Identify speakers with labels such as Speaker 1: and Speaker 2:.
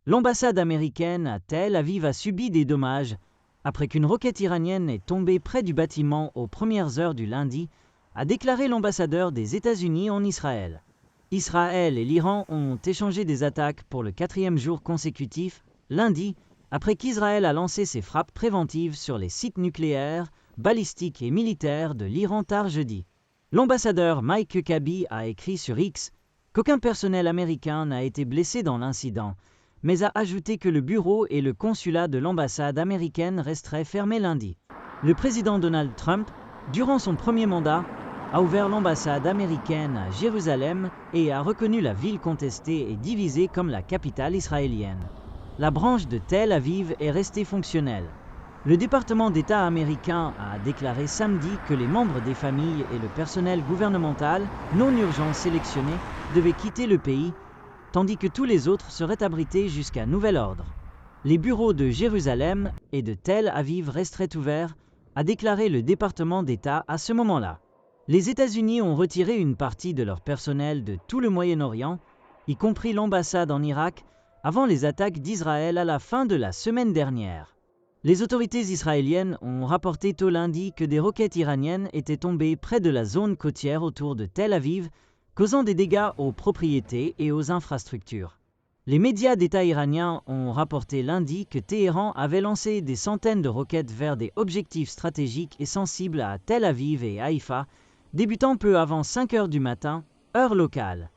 Speaker 1: L'ambassade américaine à Tel Aviv a subi des dommages après qu'une roquette iranienne est tombée près du bâtiment aux premières heures du lundi, a déclaré l'ambassadeur des États-Unis en Israël. Israël et l'Iran ont échangé des attaques pour le 4e jour consécutif, lundi, après qu'Israël a lancé ses frappes préventives sur les sites nucléaires, balistiques et militaires de l'Iran tard jeudi. L'ambassadeur Mike Huckabee a écrit sur X qu'aucun personnel américain n'a été blessé dans l'incident, mais a ajouté que le bureau et le consulat de l'ambassade américaine resteraient fermés lundi. Le président Donald Trump, durant son premier mandat, a ouvert l'ambassade américaine à Jérusalem et a reconnu la ville contestée et divisée comme la capitale israélienne. La branche de Tel Aviv est restée fonctionnelle. Le département d'État américain a déclaré samedi que les membres des familles et le personnel gouvernemental non urgent sélectionné devaient quitter le pays, tandis que tous les autres seraient abrités jusqu'à nouvel ordre. Les bureaux de Jérusalem et de Tel Aviv resteraient ouverts, a déclaré le département d'État à ce moment-là. Les États-Unis ont retiré une partie de leur personnel de tout le Moyen-Orient, y compris l'ambassade en Irak, avant les attaques d'Israël à la fin de la semaine dernière. Les autorités israéliennes ont rapporté tôt lundi que des roquettes iraniennes étaient tombées près de la zone côtière autour de Tel Aviv, causant des dégâts aux propriétés et aux infrastructures. Les médias d'État iraniens ont rapporté lundi que Téhéran avait lancé des centaines de roquettes vers des objectifs stratégiques et sensibles à Tel Aviv et Haïfa, débutant peu avant 5 heures du matin, heure locale.